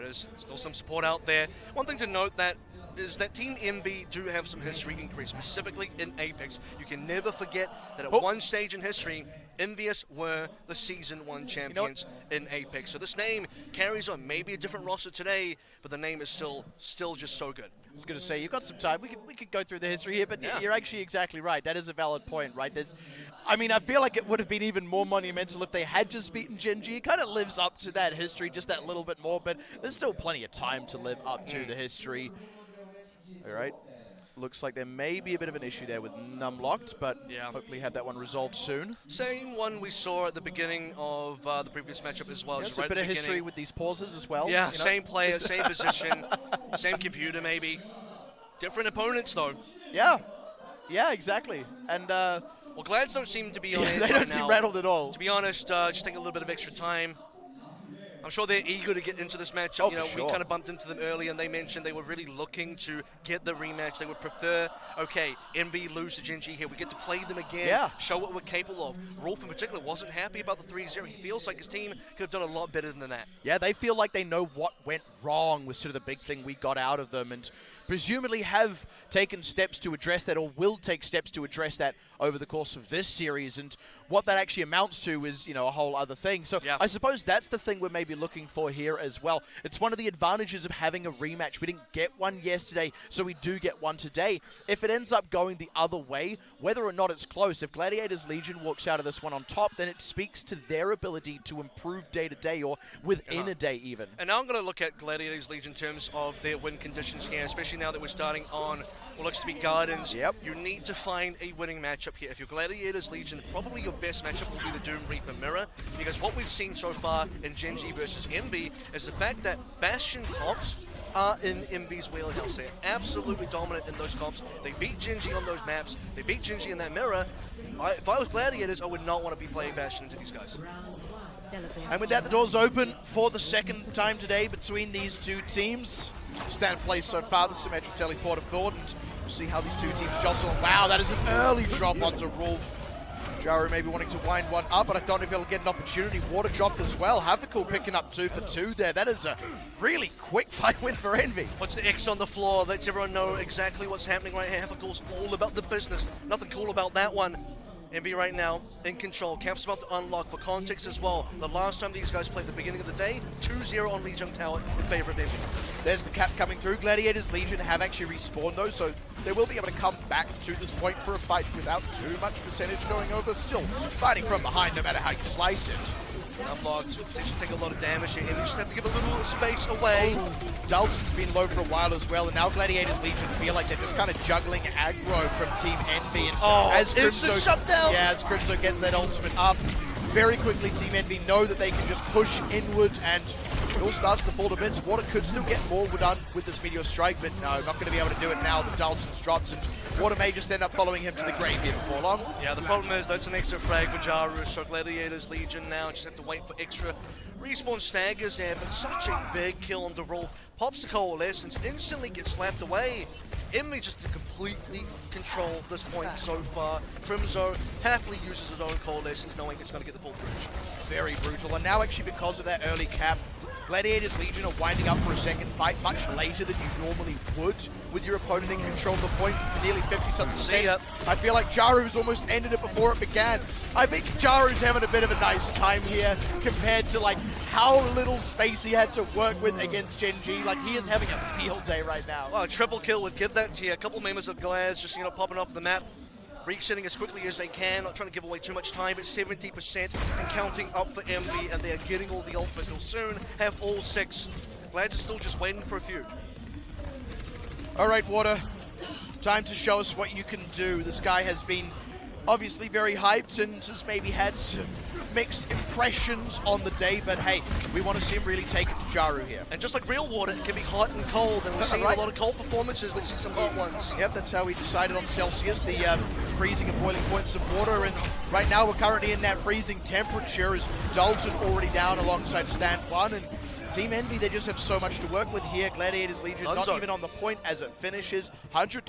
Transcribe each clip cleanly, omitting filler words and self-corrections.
is still some support out there. One thing to note that is that Team Envy do have some history in Greece, specifically in Apex. You can never forget that at one stage in history, Envious were the Season 1 champions in Apex. So this name carries on. Maybe a different roster today, but the name is still just so good. I was going to say, you've got some time. We could go through the history here, but you're actually exactly right. That is a valid point, right? I feel like it would have been even more monumental if they had just beaten Gen G. It kind of lives up to that history, just that little bit more, but there's still plenty of time to live up to the history. All right. Looks like there may be a bit of an issue there with Numlocked, but hopefully have that one resolved soon. Same one we saw at the beginning of the previous matchup as well. There's a bit of history with these pauses as well. Yeah, same player, same position, same computer maybe. Different opponents though. Yeah. Yeah, exactly. And well, Glads don't seem to be on it they don't seem rattled at all. To be honest, just take a little bit of extra time. I'm sure they're eager to get into this matchup. We kind of bumped into them early, and they mentioned they were really looking to get the rematch. They would prefer, okay, Envy lose to Gen G here. We get to play them again, show what we're capable of. Rolf in particular wasn't happy about the 3-0. He feels like his team could have done a lot better than that. Yeah, they feel like they know what went wrong was sort of the big thing we got out of them, and presumably have taken steps to address that, or will take steps to address that over the course of this series. And what that actually amounts to is, a whole other thing. So I suppose that's the thing we're maybe looking for here as well. It's one of the advantages of having a rematch. We didn't get one yesterday, so we do get one today. If it ends up going the other way, whether or not it's close, if Gladiators Legion walks out of this one on top, then it speaks to their ability to improve day to day, or within a day even. And now I'm going to look at Gladiators Legion in terms of their win conditions here, especially now that we're starting on what looks to be Gardens. You need to find a winning matchup here. If you're Gladiators Legion, probably your best matchup will be the Doom Reaper Mirror, because what we've seen so far in Gen G versus Envy is the fact that Bastion comps are in Envy's wheelhouse. They're absolutely dominant in those comps. They beat Gen G on those maps. They beat Gen G in that Mirror. If I was Gladiators, I would not want to be playing Bastion into these guys. And with that, the doors open for the second time today between these two teams. Stand place so far, the symmetric teleporter forward, and we'll see how these two teams jostle. Wow, that is an early drop onto Rolf. Jaru maybe wanting to wind one up, but I don't know if he'll get an opportunity. Water dropped as well. Havocal picking up 2 for 2 there. That is a really quick fight win for Envy. Puts the X on the floor, lets everyone know exactly what's happening right here. Havical's all about the business. Nothing cool about that one. Envy right now in control. Camp's about to unlock. For context as well, the last time these guys played at the beginning of the day, 2-0 on Legion Tower in favor of Envy. There's the cap coming through. Gladiators Legion have actually respawned though, so they will be able to come back to this point for a fight without too much percentage going over. Still fighting from behind no matter how you slice it. Unlocked. They should take a lot of damage here. And they just have to give a little space away. Dalton's been low for a while as well, and now Gladiators Legion feel like they're just kind of juggling aggro from Team Envy. And as instant shutdown! Yeah, as Crimso gets that ultimate up, very quickly Team Envy know that they can just push inward, and it all starts to fall to bits. Water could still get more done with this Meteor Strike, but no, not going to be able to do it now that Dalton's dropped, and Water may just end up following him to the grave here before long. Yeah, the problem is that's an extra frag for Jaru, so Gladiators Legion now just have to wait for extra respawn staggers there, but such a big kill on the roll. Pops the Coalescence, instantly gets slapped away. Envy just to completely control this point so far. Crimso happily uses his own Coalescence, knowing it's going to get the full bridge. Very brutal, and now actually because of that early cap, Gladiators Legion are winding up for a second fight much later than you normally would with your opponent in control of the point for nearly 50-something%. I feel like Jaru's almost ended it before it began. I think Jaru's having a bit of a nice time here compared to like how little space he had to work with against Gen G. Like, he is having a field day right now. Well, a triple kill would give that to you. A couple members of Glads just, popping off the map. Resetting as quickly as they can, not trying to give away too much time. It's 70% and counting up for Envy, and they are getting all the ultimates. They'll soon have all 6. Glads are still just waiting for a few. All right, Water. Time to show us what you can do. This guy has been obviously very hyped and has maybe had some mixed impressions on the day, but hey, we want to see him really take it to Jaru here. And just like real Water, it can be hot and cold, and we're seeing a lot of cold performances. Let's see some hot ones. Yep, that's how we decided on Celsius, the freezing and boiling points of water, and right now we're currently in that freezing temperature as Dalton already down alongside Stan 1, and Team Envy, they just have so much to work with here. Gladiators Legion not even on the point as it finishes. 100-0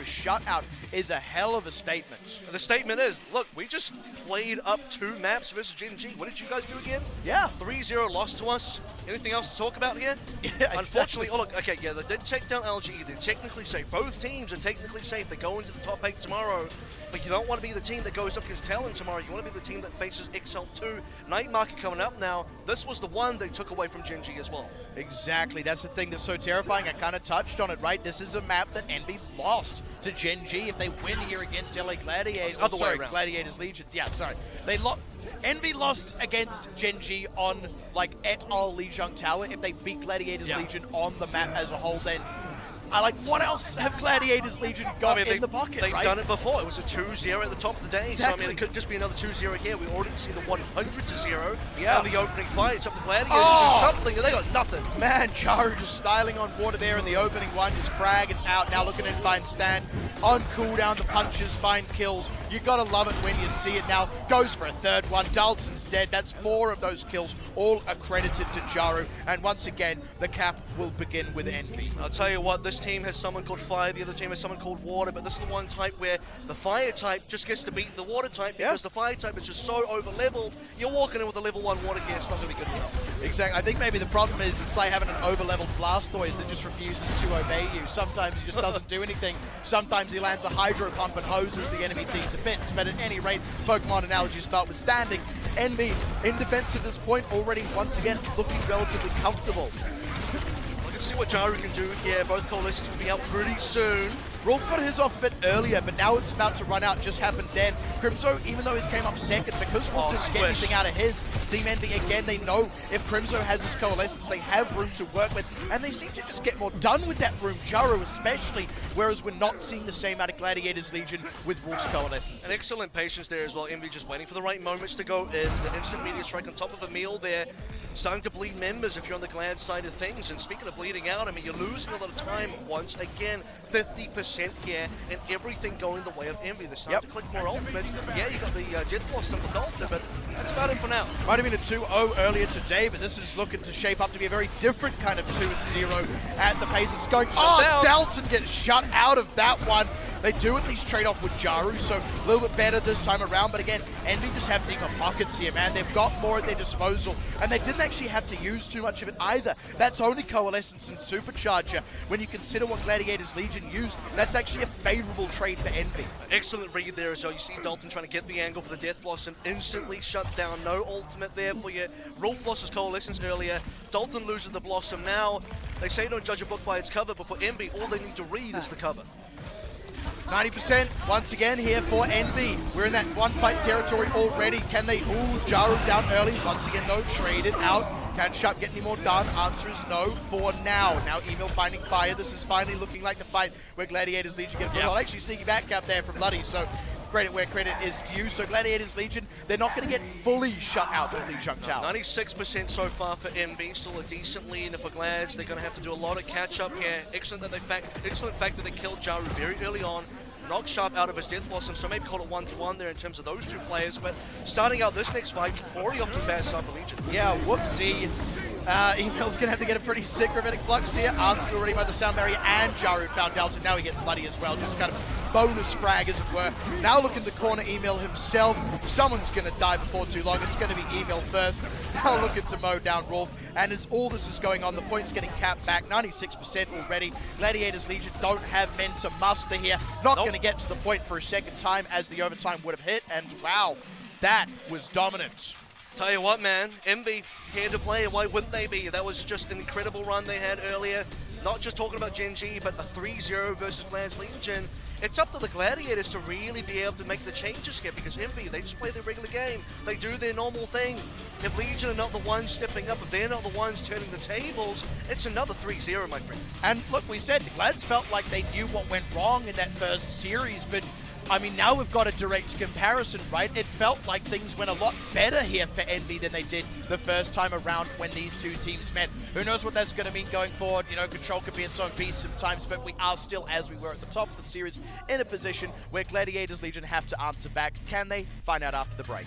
shutout is a hell of a statement. And the statement is, look, we just played up 2 maps versus Gen G. What did you guys do again? Yeah. 3-0 lost to us. Anything else to talk about here? Yeah, Unfortunately, oh look, okay, yeah, they did take down LGE. They're technically safe. Both teams are technically safe. They go into the top 8 tomorrow. But you don't want to be the team that goes up against Talon tomorrow. You want to be the team that faces XL2. Night Market coming up now. This was the one they took away from Gen G as well. Exactly. That's the thing that's so terrifying. I kind of touched on it, right? This is a map that Envy lost to Gen G. If they win here against LA Gladiators, Gladiators Legion. Yeah, sorry. Envy lost against Gen G on, like, et al. Lijiang Tower. If they beat Gladiators Legion on the map as a whole, then what else have Gladiators Legion got in the pocket, They've done it before. It was a 2-0 at the top of the day. Exactly. So, I mean, it could just be another 2-0 here. We already see the 100-0 on the opening fight. It's up to Gladiators to do something, and they got nothing. Man, Jaru just styling on water there in the opening one, just fragging out. Now looking in find stand. On cooldown, the punches find kills. You gotta love it when you see it now. Goes for a third one. Dalton's dead. That's 4 of those kills, all accredited to Jaru. And once again, the cap will begin with Envy. I'll tell you what, this team has someone called Fire, the other team has someone called Water, but this is the one type where the Fire type just gets to beat the Water type because the Fire type is just so over-leveled. You're walking in with a level 1 Water gear, it's not going to be good enough. Exactly. I think maybe the problem is it's like having an over-leveled Blastoise that just refuses to obey you. Sometimes he just doesn't do anything. Sometimes he lands a Hydro Pump and hoses the enemy team to bits. But at any rate, Pokemon analogies notwithstanding, Envy in defense at this point already once again looking relatively comfortable. Let's see what Jaru can do here. Both coalitions will be out pretty soon. Rolf got his off a bit earlier, but now it's about to run out. Just happened then. Crimzo, even though he's came up second, because Rolf just get anything out of his, Team Envy, again, they know if Crimzo has his coalescence, they have room to work with, and they seem to just get more done with that room, Jaru especially, whereas we're not seeing the same out of Gladiators Legion with Wolf's coalescence. An excellent patience there as well. Envy just waiting for the right moments to go in. The instant media strike on top of Emil there. Starting to bleed members if you're on the Glad side of things. And speaking of bleeding out, I mean, you're losing a lot of time once again. 50% here, and everything going the way of Envy. They're starting to click more ultimates. Yeah, you got the Jet Blast on the Dalton, but that's about it for now. Might have been a 2-0 earlier today, but this is looking to shape up to be a very different kind of 2-0 at the pace it's going. Dalton gets shut out of that one. They do at least trade off with Jaru, so a little bit better this time around. But again, Envy just have deeper pockets here, man. They've got more at their disposal, and they didn't actually have to use too much of it either. That's only Coalescence and Supercharger. When you consider what Gladiators Legion used, that's actually a favorable trade for Envy. Excellent read there as well. You see Dalton trying to get the angle for the Death Blossom, instantly shut down. No ultimate there for you. Rolf lost his Coalescence earlier. Dalton loses the Blossom now. They say don't judge a book by its cover, but for Envy, all they need to read is the cover. 90% once again here for Envy. We're in that one fight territory already. Can they? Ooh, Jaru down early. Once again, though, trade it out. Can Sharp get any more done? Answer is no for now. Now Emil finding fire. This is finally looking like the fight where Gladiators Legion get a well, actually sneaky back cap there from Luddy. So credit where credit is due. So Gladiators Legion, they're not going to get fully shut out with Lijiang Tower. 96% so far for MB, still a decent lead. And for Glads, they're going to have to do a lot of catch up here. Excellent fact that they killed Jaru very early on. Knocked Sharp out of his Death Blossom, so maybe call it 1-1 there in terms of those two players. But starting out this next fight, already off to a bad start for Legion. Yeah, whoopsie. Emil's going to have to get a pretty sick Gravitic Flux here. Answered already by the Sound Barrier, and Jaru found Dalton. Now he gets Luddy as well, just kind of bonus frag, as it were. Now looking to corner Emil himself. Someone's going to die before too long. It's going to be Emil first. Now looking to mow down Rolf. And as all this is going on, the points getting capped back, 96% already. Gladiators Legion don't have men to muster here. Not going to get to the point for a second time as the overtime would have hit. And wow, that was dominance. Tell you what, man, Envy here to play, and why wouldn't they be? That was just an incredible run they had earlier. Not just talking about Gen G, but a 3-0 versus Gladiators Legion. It's up to the Gladiators to really be able to make the changes here, because Envy, they just play their regular game. They do their normal thing. If Legion are not the ones stepping up, if they're not the ones turning the tables, it's another 3-0, my friend. And look, we said the Glads felt like they knew what went wrong in that first series, but I mean, now we've got a direct comparison, right? It felt like things went a lot better here for Envy than they did the first time around when these two teams met. Who knows what that's going to mean going forward? You know, Control could be in some peace sometimes, but we are still, as we were at the top of the series, in a position where Gladiators Legion have to answer back. Can they? Find out after the break.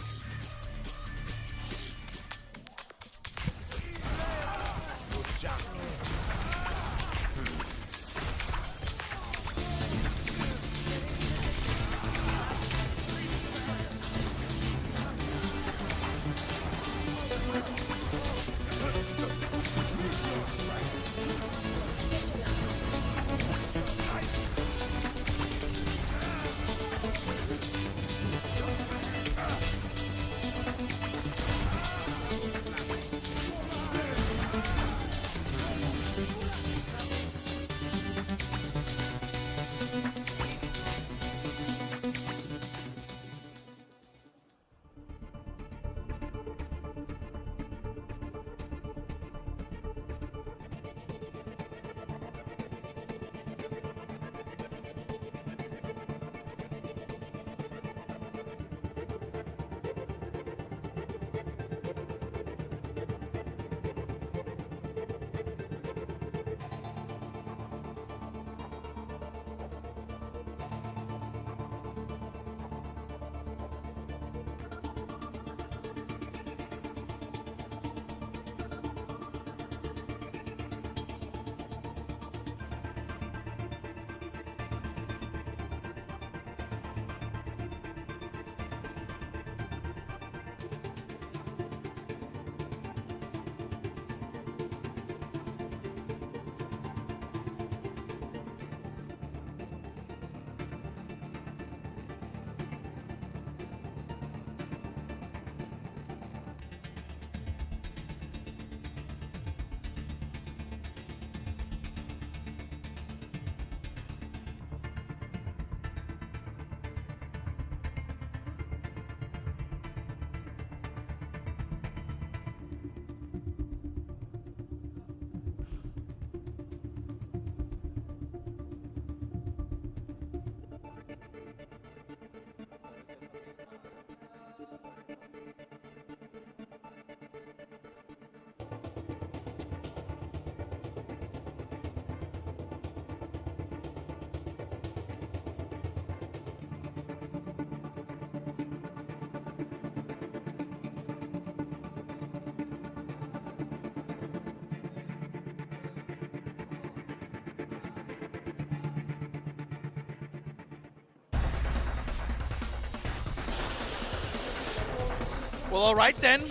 Well, all right then.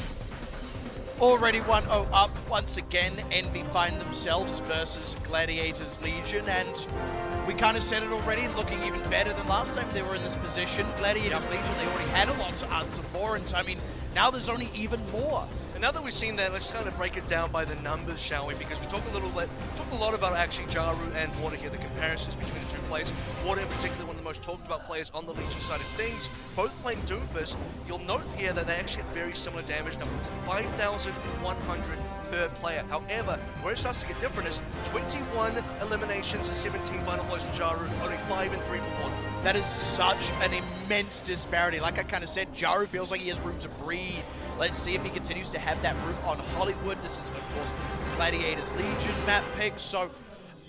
Already 1-0 up once again. Envy find themselves versus Gladiators Legion, and we kind of said it already, looking even better than last time they were in this position. Gladiators Legion, they already had a lot to answer for, and I mean, now there's only even more. And now that we've seen that, let's kind of break it down by the numbers, shall we? Because we talk a lot about actually Jaru and Water here, the comparisons between the two players. Water in particular, one of the most talked about players on the Legion side of things, both playing Doomfist. You'll note here that they actually have very similar damage numbers, 5,100 per player. However, where it starts to get different is 21 eliminations and 17 final blows for Jaru, only 5 and 3 for Water. That is such an immense disparity. Like I kind of said, Jaru feels like he has room to breathe. Let's see if he continues to have that room on Hollywood. This is, of course, Gladiators Legion map pick. So,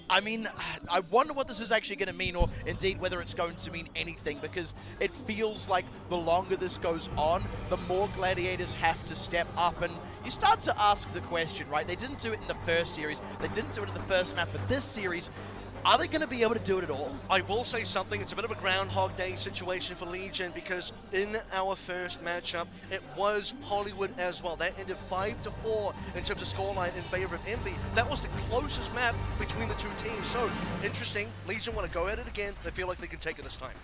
I mean, I wonder what this is actually going to mean, or indeed whether it's going to mean anything, because it feels like the longer this goes on, the more Gladiators have to step up. And you start to ask the question, right? They didn't do it in the first series. They didn't do it in the first map, but this series, are they going to be able to do it at all? I will say something. It's a bit of a Groundhog Day situation for Legion, because in our first matchup, it was Hollywood as well. That ended 5-4 in terms of scoreline in favor of Envy. That was the closest map between the two teams. So, interesting. Legion want to go at it again. They feel like they can take it this time.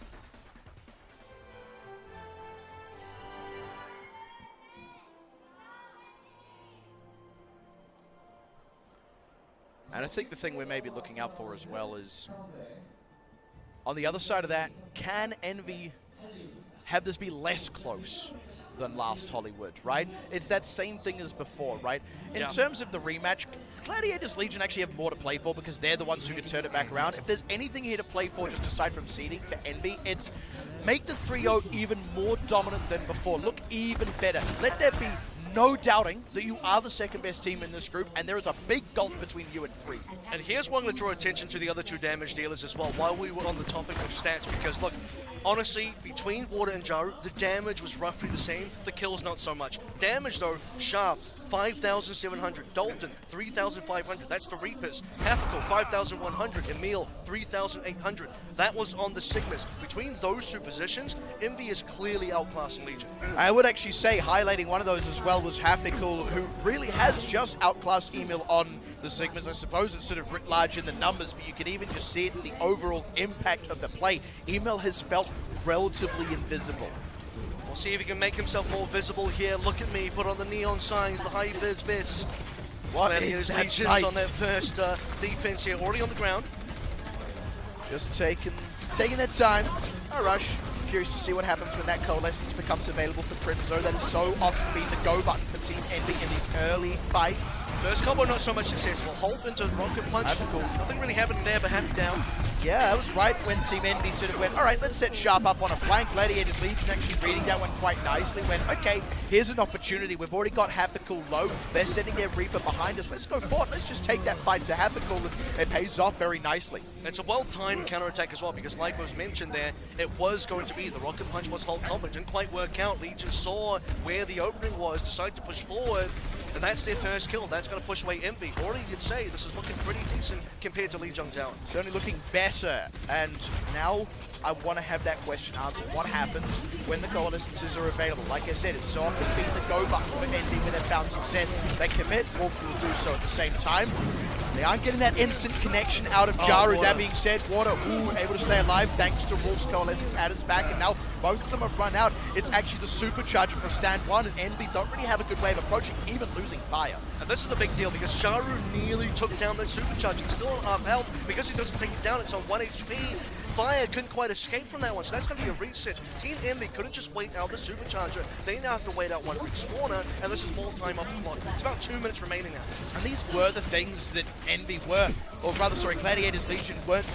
And I think the thing we may be looking out for as well is, on the other side of that, can Envy have this be less close than last Hollywood, right? It's that same thing as before, right? In terms of the rematch, Gladiators Legion actually have more to play for because they're the ones who can turn it back around. If there's anything here to play for, just aside from seeding for Envy, it's make the 3-0 even more dominant than before. Look even better. Let there be no doubting that you are the second best team in this group, and there is a big gulf between you and 3. And here's one to draw attention to the other two damage dealers as well, while we were on the topic of stats, because look, honestly, between Water and Jaru, the damage was roughly the same, the kills not so much. Damage though, sharp, 5,700. Dalton, 3,500. That's the Reapers. Hafkel, 5,100. Emil, 3,800. That was on the Sigmas. Between those two positions, Envy is clearly outclassing Legion. I would actually say highlighting one of those as well was Hafkel, who really has just outclassed Emil on the Sigmas. I suppose it's sort of writ large in the numbers, but you can even just see it in the overall impact of the play. Emil has felt relatively invisible. We'll see if he can make himself more visible here. Look at me, put on the neon signs, the high vis. What is that Legions sight? on their first defense here, already on the ground. Just taking their time. A rush. Curious to see what happens when that Coalescence becomes available for Crimzo. That has so often been the go button for Team Envy in these early fights. First combo not so much successful. Halt into Rocket Punch. Nothing really happening there, but happy down. Yeah, that was right when Team Envy sort of went, all right, let's set Sharp up on a flank. Gladiators Legion actually reading that one quite nicely. Went, okay, here's an opportunity. We've already got Hafkel low. They're sending their Reaper behind us. Let's go forward. Let's just take that fight to Hafkel, and it pays off very nicely. It's a well-timed counterattack as well, because like was mentioned there, it was going to be the Rocket Punch was halt combo. It didn't quite work out. Legion saw where the opening was, decided to push forward, and that's their first kill. That's going to push away Envy. Or you could say this is looking pretty decent compared to Lee Jung Tower. Certainly looking better, and now I want to have that question answered. What happens when the Coalescences are available? Like I said, it's so often been the go button for Envy when they've found success. They commit, Wolf will do so at the same time. They aren't getting that instant connection out of Jaru. That being said, Water, able to stay alive thanks to Wolf's Coalescence at his back, and now both of them have run out. It's actually the supercharger from stand 1, and Envy don't really have a good way of approaching, even losing fire. And this is the big deal, because Jaru nearly took down that supercharger. He's still on half health. Because he doesn't take it down, it's on 1 HP. Fire couldn't quite escape from that one, so that's going to be a reset. Team Envy couldn't just wait out the supercharger. They now have to wait out one respawner, and this is more time off the clock. It's about 2 minutes remaining now. And these were the things that Envy were, or rather, sorry, Gladiators Legion weren't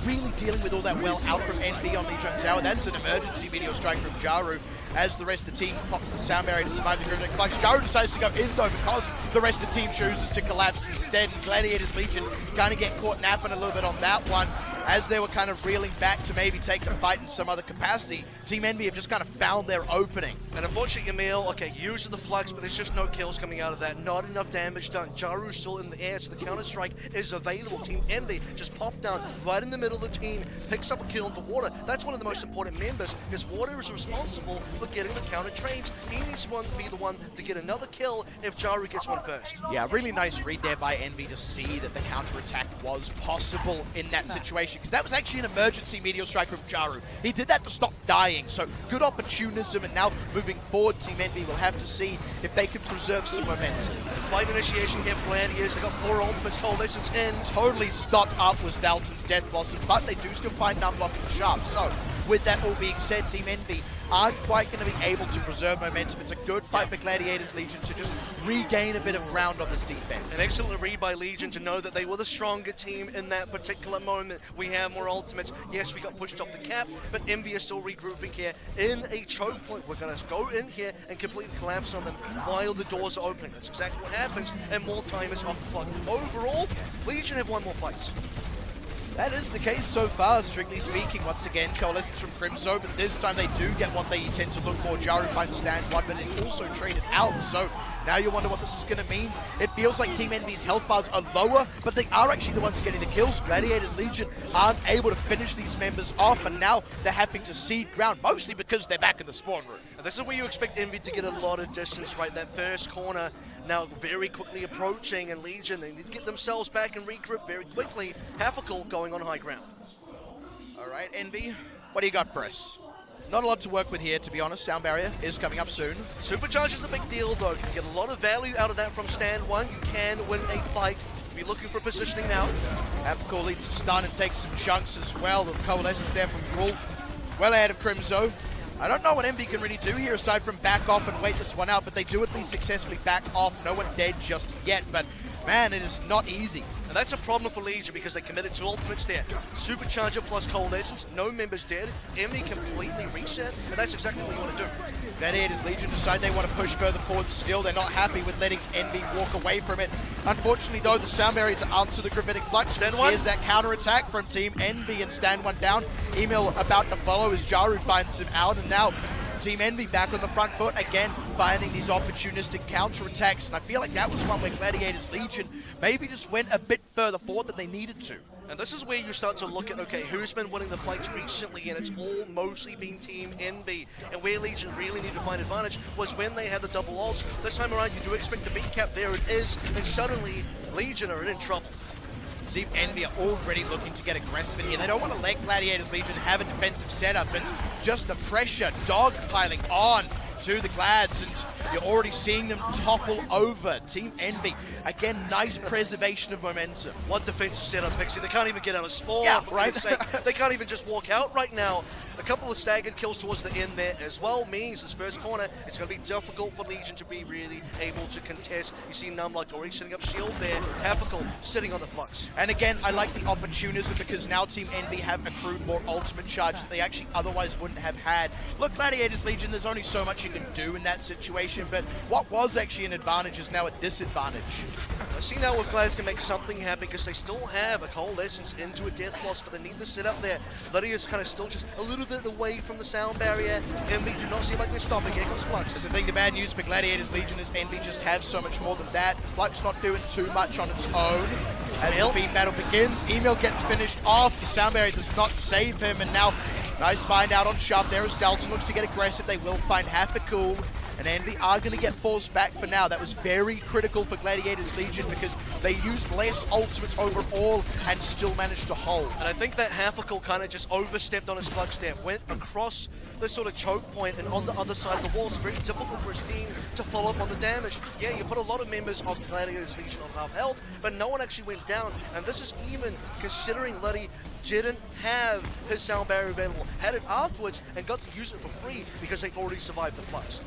really dealing with all that well out from Envy on Lee Jung Tower. That's an emergency meteor strike from Jaru, as the rest of the team pops the sound barrier to survive the grid clutch. Jaru decides to go in though, because the rest of the team chooses to collapse instead. And Gladiators Legion kind of get caught napping a little bit on that one, as they were kind of reeling back to maybe take the fight in some other capacity. Team Envy have just kind of found their opening. And unfortunately, Emil, okay, uses the flux, but there's just no kills coming out of that. Not enough damage done. Jaru's still in the air, so the counter-strike is available. Team Envy just popped down right in the middle of the team, picks up a kill into Water. That's one of the most important members, because Water is responsible for getting the counter trades. He needs to be the one to get another kill if Jaru gets one first. Yeah, really nice read there by Envy to see that the counter-attack was possible in that situation, because that was actually an emergency meteor strike from Jaru. He did that to stop dying, so good opportunism, and now moving forward, Team Envy will have to see if they can preserve some momentum. Fight initiation here for Gladiators. They've got 4 ultimates, Coalitions in. Totally stopped up was Dalton's Death Blossom, but they do still find unblocking Sharp. So, with that all being said, Team Envy aren't quite going to be able to preserve momentum. It's a good fight for Gladiators Legion to just regain a bit of ground on this defense. An excellent read by Legion to know that they were the stronger team in that particular moment. We have more ultimates. Yes, we got pushed off the cap, but Envy is still regrouping here in a choke point. We're going to go in here and completely collapse on them while the doors are opening. That's exactly what happens, and more time is off the clock. Overall, Legion have won more fights. That is the case so far, strictly speaking. Once again, Coalescence from Crimzo, but this time they do get what they tend to look for. Jaru finds stand 1, but it's also traded out. So now you wonder what this is going to mean. It feels like Team Envy's health bars are lower, but they are actually the ones getting the kills. Gladiators Legion aren't able to finish these members off, and now they're having to cede ground, mostly because they're back in the spawn room. And this is where you expect Envy to get a lot of distance, right? That first corner now very quickly approaching, and Legion, they need to get themselves back and regroup very quickly. Hafkel going on high ground. All right, Envy, what do you got for us? Not a lot to work with here, to be honest. Sound barrier is coming up soon. Supercharge is a big deal, though. You can get a lot of value out of that from stand 1. You can win a fight. Be looking for positioning now. Hafkel leads to stun and takes some chunks as well. The Coalescence there from Wolf, well ahead of Crimzo. I don't know what Envy can really do here aside from back off and wait this one out, but they do at least successfully back off. No one dead just yet, but man, it is not easy. And that's a problem for Legion because they committed 2 ultimates there. Supercharger plus Coalescence, no members dead. Envy completely reset, and that's exactly what you want to do. Gladiators Legion decide they want to push further forward still. They're not happy with letting Envy walk away from it. Unfortunately, though, the sound barrier to answer the gravitic flux. Here's that counter-attack from Team Envy and stand 1 down. Emil about to follow as Jaru finds him out, and now Team Envy back on the front foot, again, finding these opportunistic counterattacks, and I feel like that was one where Gladiators Legion maybe just went a bit further forward than they needed to. And this is where you start to look at, okay, who's been winning the fights recently, and it's all mostly been Team Envy. And where Legion really need to find advantage was when they had the double ults. This time around, you do expect the beat cap, there it is, and suddenly Legion are in trouble. Team Envy are already looking to get aggressive in here. They don't want to let Gladiators Legion have a defensive setup, and just the pressure dogpiling on to the Glads, and you're already seeing them topple over. Team Envy, again, nice preservation of momentum. What defensive setup, Pixie? They can't even get out of spawn. Yeah, right. They can't even just walk out right now. A couple of staggered kills towards the end there as well means this first corner, it's going to be difficult for Legion to be really able to contest. You see Numlock already setting up shield there, Tactical sitting on the flux. And again, I like the opportunism because now Team Envy have accrued more ultimate charge that they actually otherwise wouldn't have had. Look, Gladiators Legion, there's only so much you can do in that situation, but what was actually an advantage is now a disadvantage. I see now if Glads can make something happen because they still have a Coalescence into a Death Loss, but they need to sit up there. Lydia's kind of still just a little bit away from the sound barrier. Envy do not seem like they're stopping. Here comes Flux. That's the thing, the bad news for Gladiators Legion is Envy just have so much more than that. Flux not doing too much on its own. As the beat battle begins, Emil gets finished off. The sound barrier does not save him, and now nice find out on Sharp there as Dalton looks to get aggressive. They will find Half-a-Cool, and Envy are going to get forced back for now. That was very critical for Gladiators Legion because they used less ultimates overall and still managed to hold. And I think that Half-a-Cool kind of just overstepped on his Flux there, went across this sort of choke point and on the other side of the wall. It's very difficult for his team to follow up on the damage. Yeah, you put a lot of members of Gladiators Legion on half health, but no one actually went down. And this is even considering Luddy didn't have his sound barrier available, had it afterwards and got to use it for free because they already survived the Flux.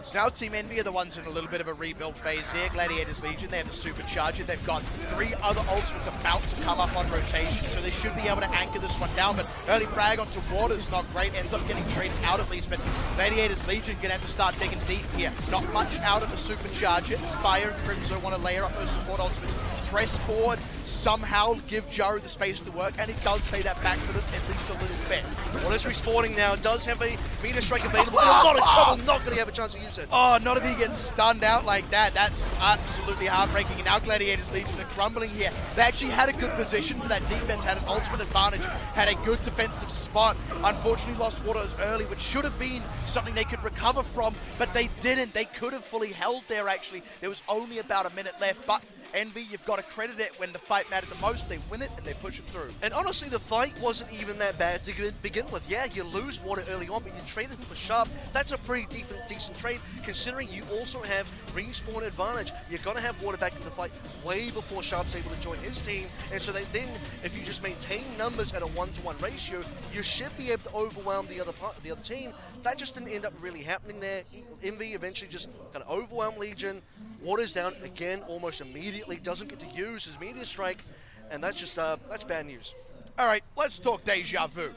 So now Team Envy are the ones in a little bit of a rebuild phase here. Gladiators Legion, they have the Supercharger. They've got 3 other ultimates about to come up on rotation, so they should be able to anchor this one down. But early frag onto Water's not great. Ends up getting traded out at least. But Gladiators Legion going to have to start digging deep here. Not much out of the Supercharger. Spire and Crimzo want to layer up those support ultimates. Press forward, somehow give Jaru the space to work, and it does pay that back for them at least a little bit. Well, it's respawning now, does have a meter strike available, and a lot of trouble, not going to have a chance to use it. Oh, not if he gets stunned out like that. That's absolutely heartbreaking. And now Gladiators Legion are crumbling here. They actually had a good position for that defense, had an ultimate advantage, had a good defensive spot. Unfortunately lost Waters early, which should have been something they could recover from, but they didn't. They could have fully held there, actually. There was only about a minute left, but Envy, you've got to credit it when the fight mattered the most. They win it and they push it through. And honestly, the fight wasn't even that bad to begin with. Yeah, you lose Water early on, but you traded him for Sharp. That's a pretty decent trade, considering you also have respawn advantage. You're going to have Water back in the fight way before Sharp's able to join his team. And so then, if you just maintain numbers at a 1-to-1 ratio, you should be able to overwhelm the other team. That just didn't end up really happening there. Envy eventually just kind of overwhelmed Legion. Water's down again almost immediately, doesn't get to use his meteor strike, and that's just that's bad news. All right, let's talk deja vu.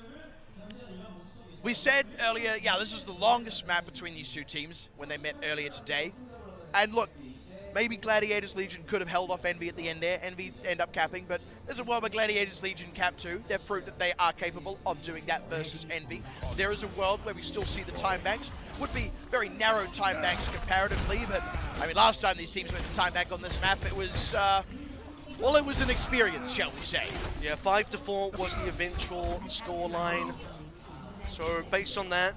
We said earlier, yeah, this is the longest map between these two teams when they met earlier today. And look, maybe Gladiators Legion could have held off Envy at the end there. Envy end up capping, but there's a world where Gladiators Legion cap too. They've proved that they are capable of doing that versus Envy. There is a world where we still see the time banks. Would be very narrow time banks comparatively, but I mean, last time these teams went to time bank on this map, it was, well, it was an experience, shall we say. Yeah, 5-4 was the eventual scoreline. So based on that,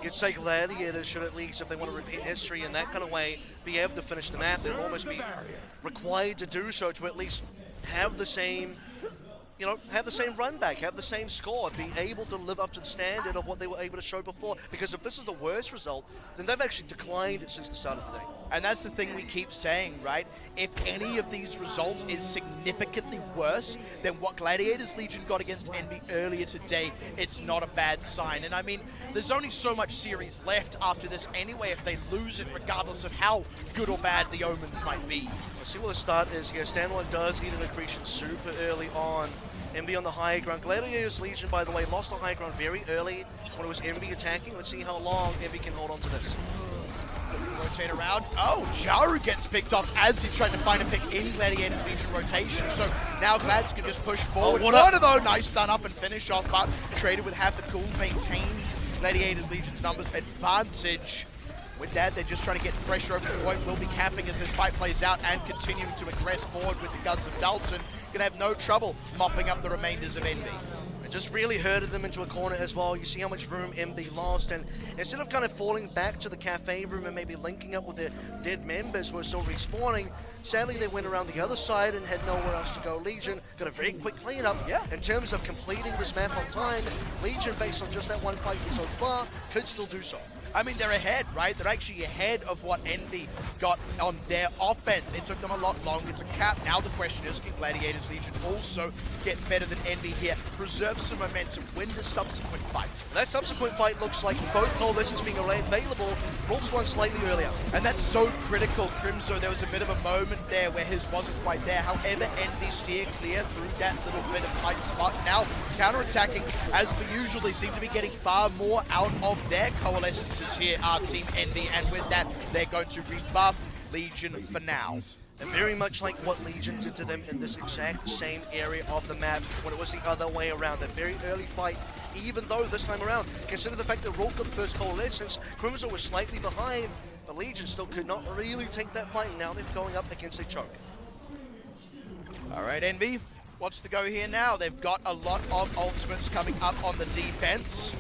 you'd say Gladiators should at least, if they want to repeat history in that kind of way, be able to finish the map. They'll almost be required to do so to at least have the same, you know, have the same run back, have the same score, be able to live up to the standard of what they were able to show before. Because if this is the worst result, then they've actually declined since the start of the day. And that's the thing we keep saying, right? If any of these results is significantly worse than what Gladiators Legion got against Envy earlier today, it's not a bad sign. And I mean, there's only so much series left after this anyway if they lose it, regardless of how good or bad the omens might be. Let's see what the start is here. Standalone does need an accretion super early on. Envy on the high ground. Gladiators Legion, by the way, lost the high ground very early when it was Envy attacking. Let's see how long Envy can hold on to this. Rotate around. Oh, Jaru gets picked off as he tried to find a pick in Gladiators Legion rotation. So now Glads can just push forward. Oh, what though? Nice stun up and finish off, but traded with Half-a-Cool, maintains Gladiators Legion's numbers advantage. With that, they're just trying to get pressure over the point. Will be capping as this fight plays out and continuing to aggress forward with the guns of Dalton. Gonna have no trouble mopping up the remainders of Envy. Just really herded them into a corner as well. You see how much room MD lost, and instead of kind of falling back to the cafe room and maybe linking up with their dead members who are still respawning, sadly they went around the other side and had nowhere else to go. Legion got a very quick cleanup. In terms of completing this map on time, Legion, based on just that one fight so far, could still do so. I mean, they're ahead, right? They're actually ahead of what Envy got on their offense. It took them a lot longer to cap. Now the question is, can Gladiators Legion also get better than Envy here? Preserve some momentum, win the subsequent fight. That subsequent fight looks like both coalitions being available. Brooks won slightly earlier. And that's so critical. Crimzo, there was a bit of a moment there where his wasn't quite there. However, Envy steer clear through that little bit of tight spot. Now, counter-attacking, as per usual, they seem to be getting far more out of their coalescences here, our Team Envy, and with that, they're going to rebuff Legion for now. And very much like what Legion did to them in this exact same area of the map when it was the other way around. A very early fight, even though this time around, consider the fact that Rourke got the first coalescence, Crimson was slightly behind, the Legion still could not really take that fight, and now they're going up against a choke. Alright, Envy, what's the go here now? They've got a lot of ultimates coming up on the defense.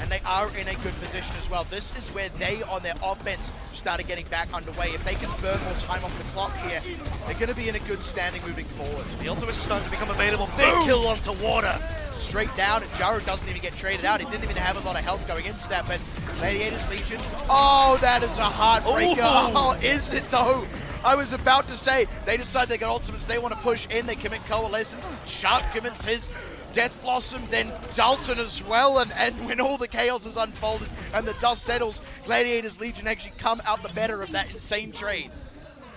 And they are in a good position as well. This is where they, on their offense, started getting back underway. If they can burn more time off the clock here, they're going to be in a good standing moving forward. The ultimates are starting to become available. Big kill onto water. Straight down, and Jaru doesn't even get traded out. He didn't even have a lot of health going into that, but Gladiators Legion, oh, that is a heartbreaker. Oh, is it though? I was about to say, they decide they got ultimates, they want to push in, they commit coalescence. Sharp commits his Death Blossom, then Dalton as well, and when all the chaos is unfolded and the dust settles, Gladiators Legion actually come out the better of that insane trade.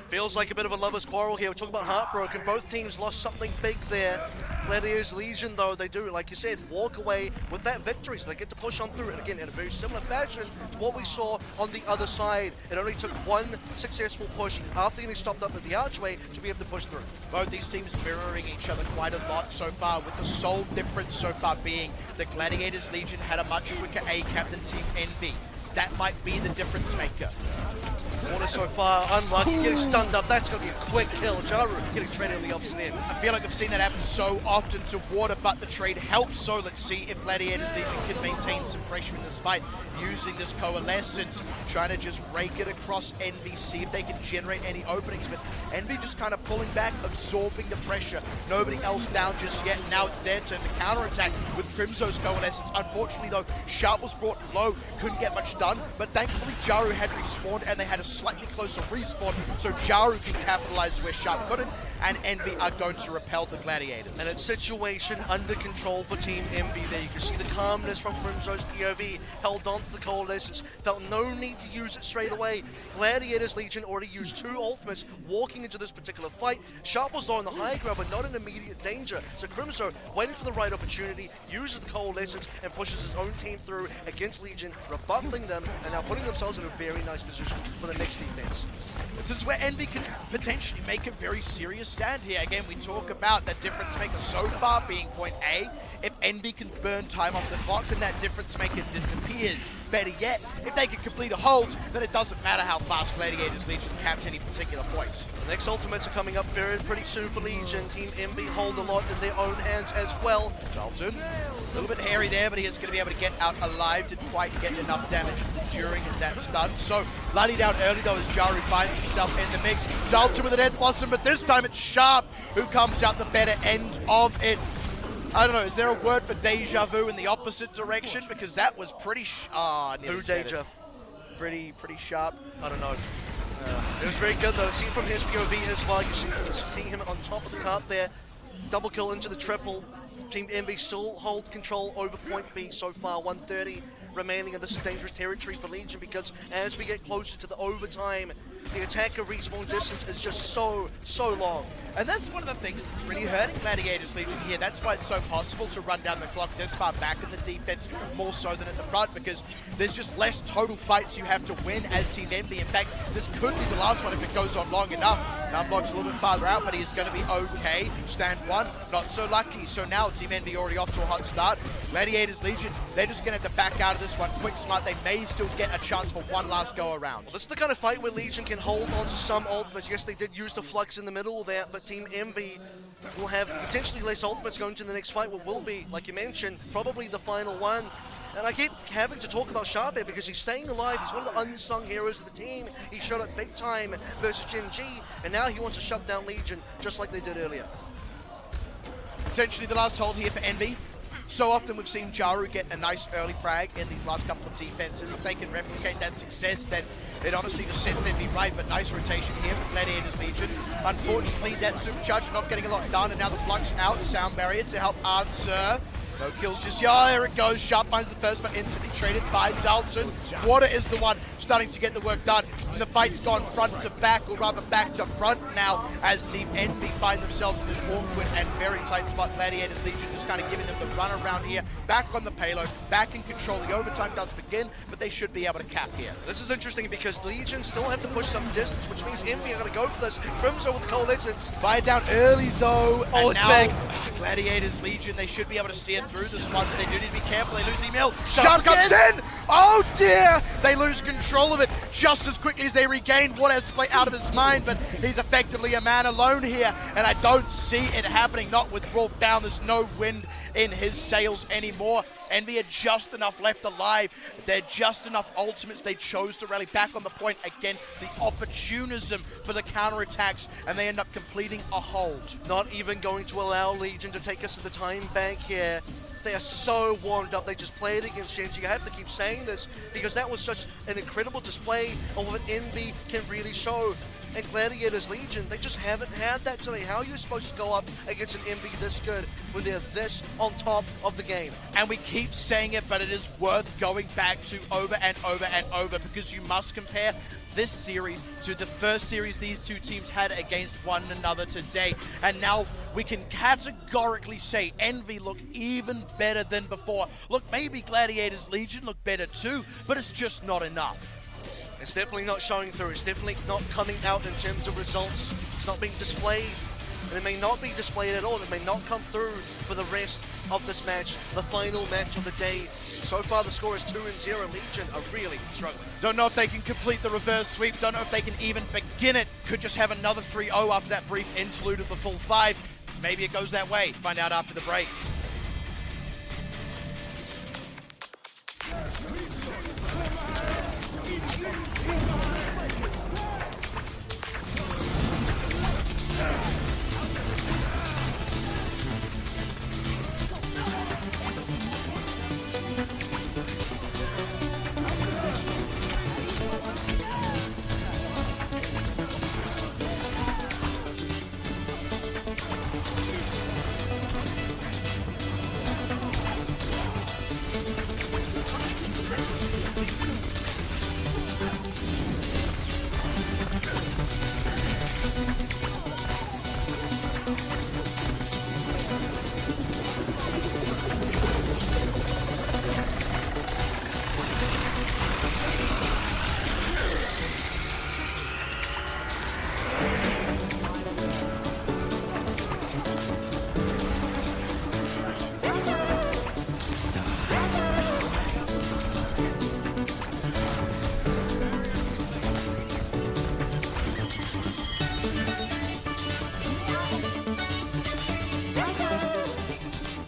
Feels like a bit of a lover's quarrel here. We're talking about heartbroken. Both teams lost something big there. Gladiators Legion, though, they do, like you said, walk away with that victory, so they get to push on through it again in a very similar fashion to what we saw on the other side. It only took one successful push after getting stopped up at the archway to be able to push through. Both these teams mirroring each other quite a lot so far, with the sole difference so far being the Gladiators Legion had a much quicker A cap than Team Envy. That might be the difference maker. Water so far, unlucky, getting stunned up. That's going to be a quick kill. Jaru getting traded on the opposite end. I feel like I've seen that happen so often to Water, but the trade helps. So let's see if Gladiators Legion can maintain some pressure in this fight using this coalescence, trying to just rake it across Envy, see if they can generate any openings. But Envy just kind of pulling back, absorbing the pressure. Nobody else down just yet. Now it's their turn to counterattack with Crimzo's coalescence. Unfortunately, though, Sharp was brought low, couldn't get much done, but thankfully Jaru had respawned and they had a slightly closer respawn, so Jaru can capitalize where Sharp couldn't, and Envy are going to repel the Gladiators. And it's situation under control for Team Envy there. You can see the calmness from Crimzo's POV, held on to the coalescence, felt no need to use it straight away. Gladiators Legion already used two ultimates walking into this particular fight. Sharp was on the high ground, but not in immediate danger. So Crimzo waited for the right opportunity, uses the coalescence, and pushes his own team through against Legion, rebuttaling them, and now putting themselves in a very nice position for the next defense. This is where Envy can potentially make a very serious stand here. Again, we talk about that difference maker so far being point A. If Envy can burn time off the clock, then that difference maker disappears. Better yet, if they can complete a hold, then it doesn't matter how fast Gladiators Legion caps any particular point. The next ultimates are coming up pretty soon for Legion. Team Envy hold a lot in their own hands as well. Dalton, a little bit hairy there, but he is going to be able to get out alive. Didn't quite get enough damage during that stun. So, bloodied out early though as Jaru finds himself in the mix. Dalton with a Death Blossom, but this time it's Sharp who comes out the better end of it. I don't know, is there a word for deja vu in the opposite direction? Because that was pretty pretty sharp. I don't know. It was very good though. See from his POV as well. You see him on top of the cart there. Double kill into the triple. Team Envy still holds control over point B so far. 130 remaining, and this is dangerous territory for Legion because as we get closer to the overtime, the attacker respawn distance is just so long. And that's one of the things that's really hurting Gladiators Legion here. That's why it's so possible to run down the clock this far back in the defense, more so than at the front, because there's just less total fights you have to win as Team Envy. In fact, this could be the last one if it goes on long enough. Numblock's a little bit farther out, but he's going to be okay. Stand 1, not so lucky. So now Team Envy already off to a hot start. Gladiators Legion, they're just going to have to back out of this one. Quick, smart, they may still get a chance for one last go around. Well, this is the kind of fight where Legion can hold on to some ultimates. Yes, they did use the flux in the middle there, but Team Envy will have potentially less ultimates going to the next fight, what will be, like you mentioned, probably the final one. And I keep having to talk about Sharp here because he's staying alive. He's one of the unsung heroes of the team. He showed up big time versus Gen G, and now he wants to shut down Legion just like they did earlier. Potentially the last hold here for Envy. So often we've seen Jaru get a nice early frag in these last couple of defenses. If they can replicate that success, then it honestly just sets Envy right. But nice rotation here for Gladiators Legion. Unfortunately, that supercharge not getting a lot done, and now the flux out, sound barrier to help answer. No kills just yet. Oh, there it goes. Sharp finds the first, but instantly traded by Dalton. Water is the one starting to get the work done. And the fight's gone front to back, or rather back to front now, as Team Envy find themselves in this awkward and very tight spot. Gladiators Legion just kind of giving them the run around here. Back on the payload, back in control. The overtime does begin, but they should be able to cap here. This is interesting because Legion still have to push some distance, which means Envy are going to go for this. Crimzo with the cold essence. Fire down early, though. Oh, it's big. Gladiators Legion, they should be able to steer through this one, but they do need to be careful. They lose email. Sharp comes in! Oh dear! They lose control of it just as quickly as they regain. Water has to play out of his mind, but he's effectively a man alone here, and I don't see it happening. Not with Rolf down. There's no wind in his sails anymore. Envy are just enough left alive. They're just enough ultimates. They chose to rally back on the point. Again, the opportunism for the counterattacks, and they end up completing a hold. Not even going to allow Legion to take us to the time bank here. They are so warmed up. They just played against Gen G. I have to keep saying this because that was such an incredible display of what Envy can really show. And Gladiators Legion, they just haven't had that today. How are you supposed to go up against an Envy this good when they're this on top of the game? And we keep saying it, but it is worth going back to over and over and over, because you must compare this series to the first series these two teams had against one another today. And now we can categorically say Envy look even better than before. Look, maybe Gladiators Legion look better too, but it's just not enough. It's definitely not showing through. It's definitely not coming out in terms of results. It's not being displayed. And it may not be displayed at all. It may not come through for the rest of this match, the final match of the day. So far, the score is 2-0. Legion are really struggling. Don't know if they can complete the reverse sweep. Don't know if they can even begin it. Could just have another 3-0 after that brief interlude of the full 5. Maybe it goes that way. Find out after the break.